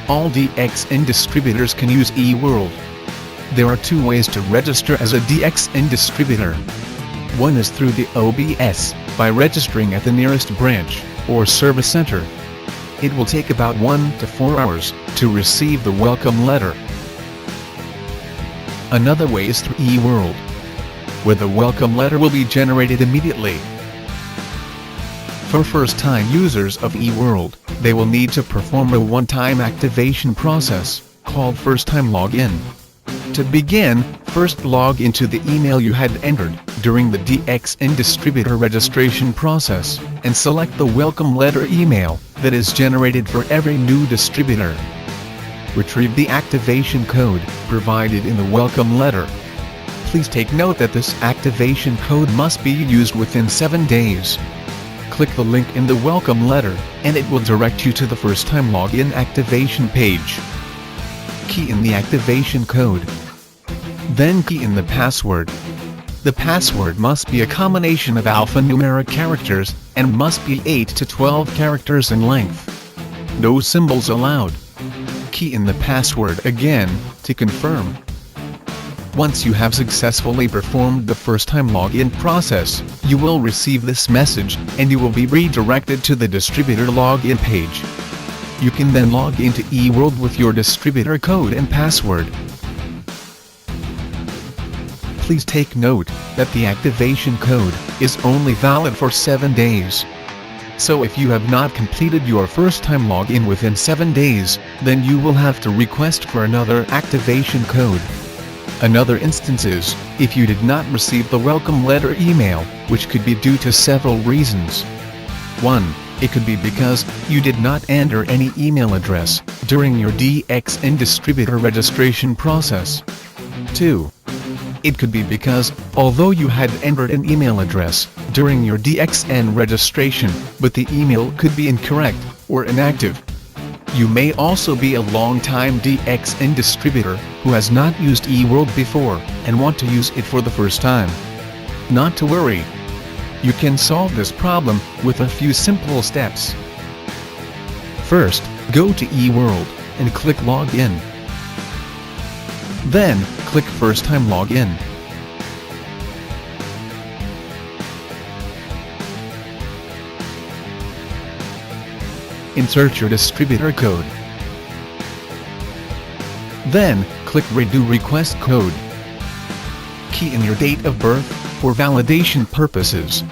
All DXN distributors can use eWorld. There are two ways to register as a DXN distributor. One is through the OBS, by registering at the nearest branch or service center. It will take about 1 to 4 hours to receive the welcome letter. Another way is through eWorld, where the welcome letter will be generated immediately. For first-time users of eWorld, they will need to perform a one-time activation process, called first-time login. To begin, first log into the email you had entered during the DXN distributor registration process, and select the welcome letter email that is generated for every new distributor. Retrieve the activation code provided in the welcome letter. Please take note that this activation code must be used within 7 days. Click the link in the welcome letter, and it will direct you to the first-time login activation page. Key in the activation code. Then key in the password. The password must be a combination of alphanumeric characters, and must be 8 to 12 characters in length. No symbols allowed. Key in the password again, to confirm. Once you have successfully performed the first-time login process, you will receive this message, and you will be redirected to the distributor login page. You can then log into eWorld with your distributor code and password. Please take note that the activation code is only valid for 7 days. So if you have not completed your first-time login within 7 days, then you will have to request for another activation code. Another instance is, if you did not receive the welcome letter email, which could be due to several reasons. 1. It could be because you did not enter any email address during your DXN distributor registration process. 2. It could be because, although you had entered an email address during your DXN registration, but the email could be incorrect or inactive. You may also be a long-time DXN distributor who has not used eWorld before and want to use it for the first time. Not to worry. You can solve this problem with a few simple steps. First, go to eWorld and click Login. Then, click First-Time Login. Insert your distributor code. Then, click Redo Request Code. Key in your date of birth for validation purposes.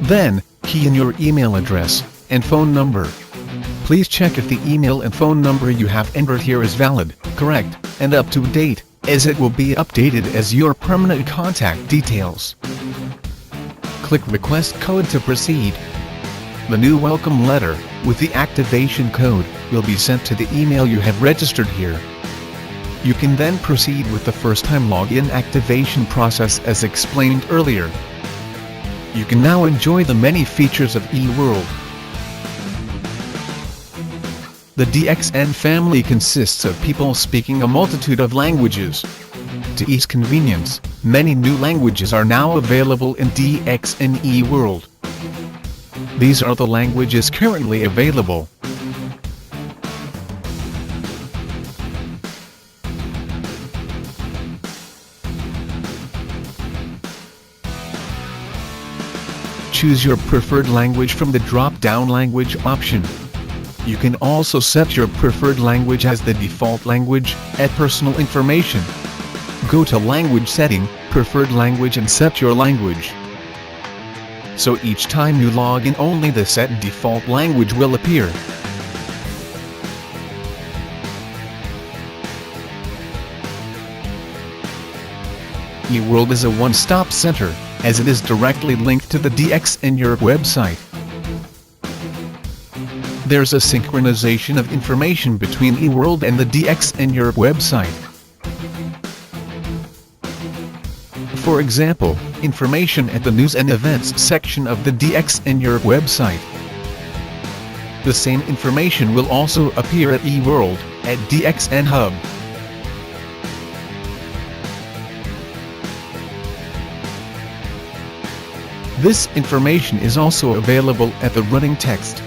Then, key in your email address and phone number. Please check if the email and phone number you have entered here is valid, correct, and up to date, as it will be updated as your permanent contact details. Click Request Code to proceed. The new welcome letter with the activation code will be sent to the email you have registered here. You can then proceed with the first-time login activation process as explained earlier. You can now enjoy the many features of eWorld. The DXN family consists of people speaking a multitude of languages. To ease convenience, many new languages are now available in DXN eWorld. These are the languages currently available. Choose your preferred language from the drop-down language option. You can also set your preferred language as the default language, add personal information. Go to Language Setting, Preferred Language and set your language. So each time you log in, only the set default language will appear. eWorld is a one-stop center, as it is directly linked to the DXN Europe website. There's a synchronization of information between eWorld and the DXN Europe website. For example, information at the News and Events section of the DXN Europe website. The same information will also appear at eWorld, at DXN Hub. This information is also available at the running text.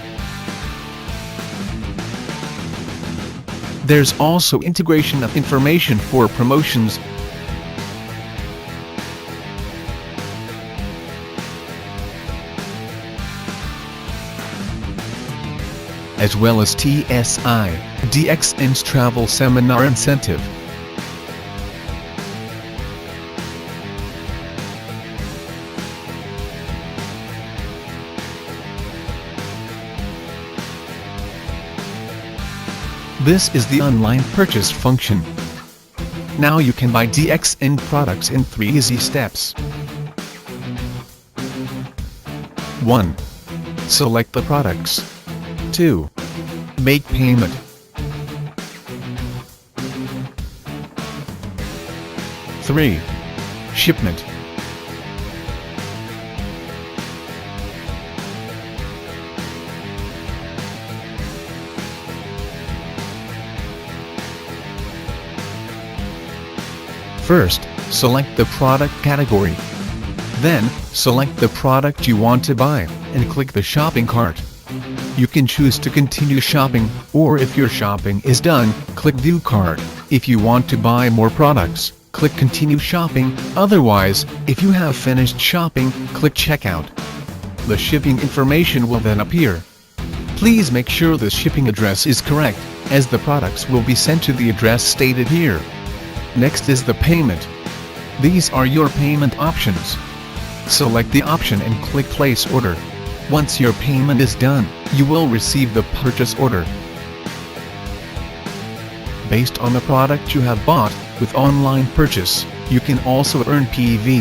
There's also integration of information for promotions, as well as TSI, DXN's travel seminar incentive. This is the online purchase function. Now you can buy DXN products in 3 easy steps. 1. Select the products. 2. Make payment. 3. Shipment. First, select the product category. Then, select the product you want to buy, and click the shopping cart. You can choose to continue shopping, or if your shopping is done, click View Cart. If you want to buy more products, click Continue Shopping. Otherwise, if you have finished shopping, click Checkout. The shipping information will then appear. Please make sure the shipping address is correct, as the products will be sent to the address stated here. Next is the payment. These are your payment options. Select the option and click Place Order. Once your payment is done, you will receive the purchase order. Based on the product you have bought, with online purchase, you can also earn PV.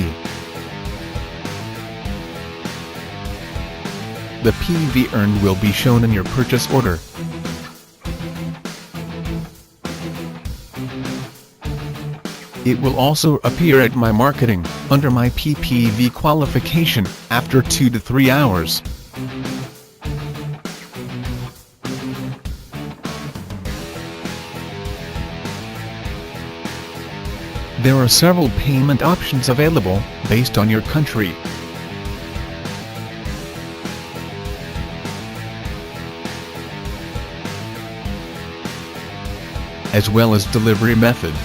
The PV earned will be shown in your purchase order. It will also appear at My Marketing, under My PPV qualification, after 2 to 3 hours. There are several payment options available, based on your country. As well as delivery method.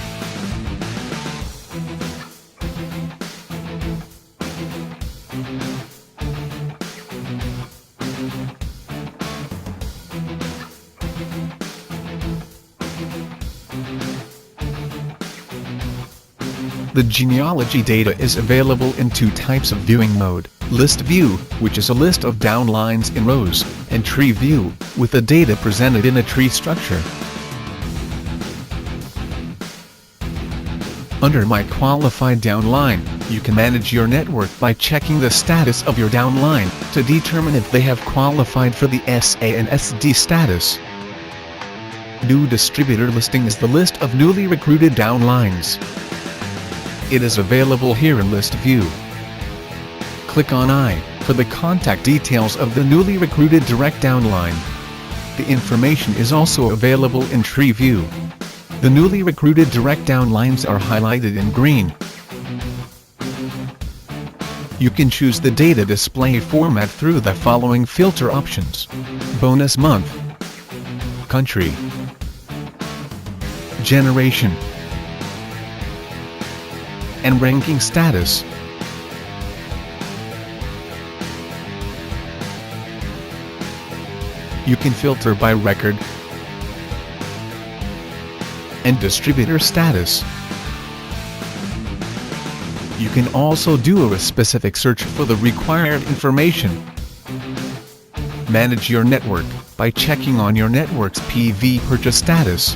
The genealogy data is available in 2 types of viewing mode: List View, which is a list of downlines in rows, and Tree View, with the data presented in a tree structure. Under My Qualified Downline, you can manage your network by checking the status of your downline, to determine if they have qualified for the SA and SD status. New Distributor Listing is the list of newly recruited downlines. It is available here in List View. Click on I for the contact details of the newly recruited direct downline. The information is also available in Tree View. The newly recruited direct downlines are highlighted in green. You can choose the data display format through the following filter options: Bonus Month, Country, Generation, and Ranking Status. You can filter by record and distributor status. You can also do a specific search for the required information. Manage your network by checking on your network's PV purchase status.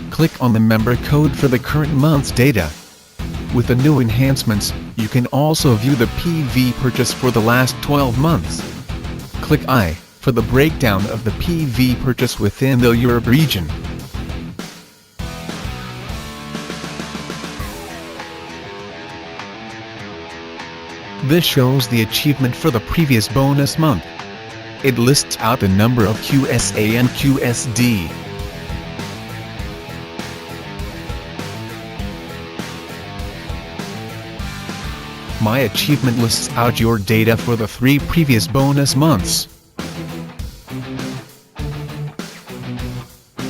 Click on the member code for the current month's data. With the new enhancements, you can also view the PV purchase for the last 12 months. Click I for the breakdown of the PV purchase within the Europe region. This shows the achievement for the previous bonus month. It lists out the number of QSA and QSD. My Achievement lists out your data for the 3 previous bonus months.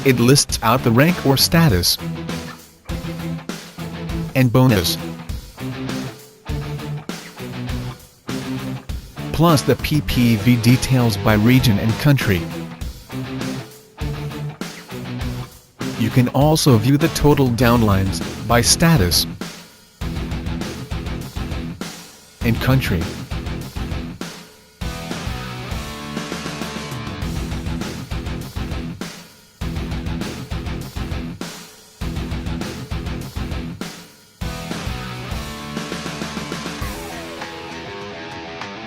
It lists out the rank or status and bonus, plus the PPV details by region and country. You can also view the total downlines by status and country.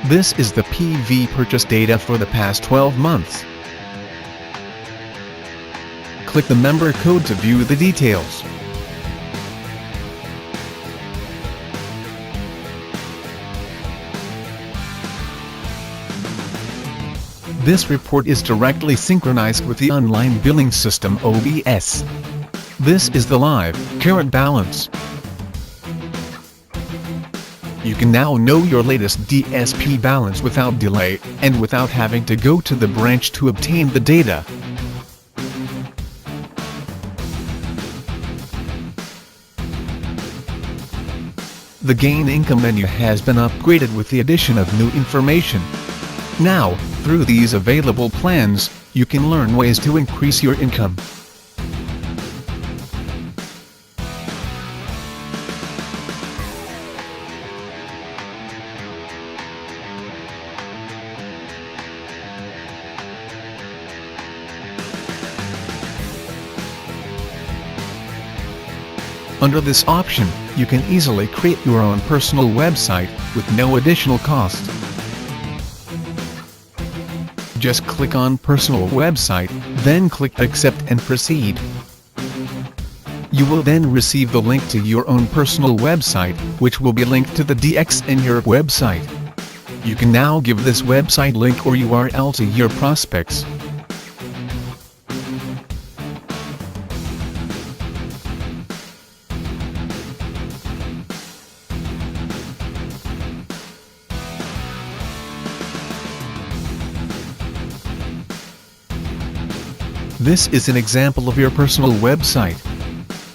This is the PV purchase data for the past 12 months. Click the member code to view the details. This report is directly synchronized with the online billing system OBS. This is the live, current balance. You can now know your latest DSP balance without delay, and without having to go to the branch to obtain the data. The Gain Income menu has been upgraded with the addition of new information. Now, through these available plans, you can learn ways to increase your income. Under this option, you can easily create your own personal website with no additional cost. Just click on Personal Website, then click Accept and Proceed. You will then receive the link to your own personal website, which will be linked to the DXN Europe website. You can now give this website link or URL to your prospects. This is an example of your personal website.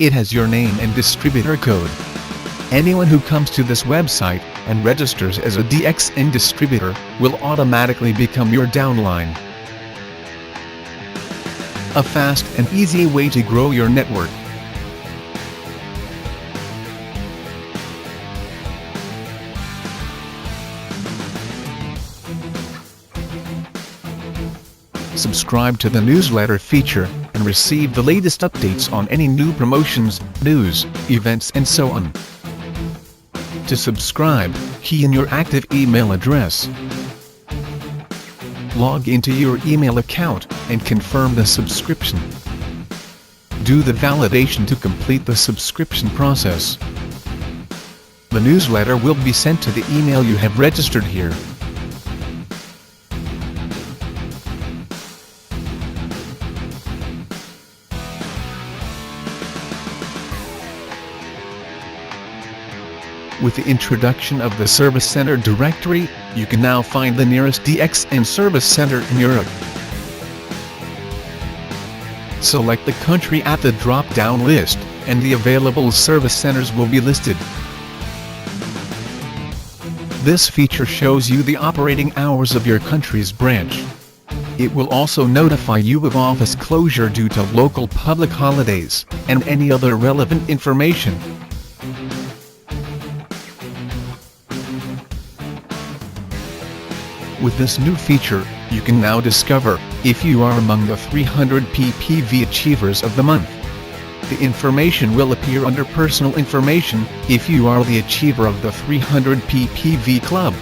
It has your name and distributor code. Anyone who comes to this website and registers as a DXN distributor will automatically become your downline. A fast and easy way to grow your network. Subscribe to the newsletter feature and receive the latest updates on any new promotions, news, events and so on. To subscribe, key in your active email address. Log into your email account and confirm the subscription. Do the validation to complete the subscription process. The newsletter will be sent to the email you have registered here. With the introduction of the Service Center directory, you can now find the nearest DXN Service Center in Europe. Select the country at the drop-down list, and the available service centers will be listed. This feature shows you the operating hours of your country's branch. It will also notify you of office closure due to local public holidays, and any other relevant information. With this new feature, you can now discover if you are among the 300 PPV Achievers of the month. The information will appear under Personal Information if you are the Achiever of the 300 PPV Club.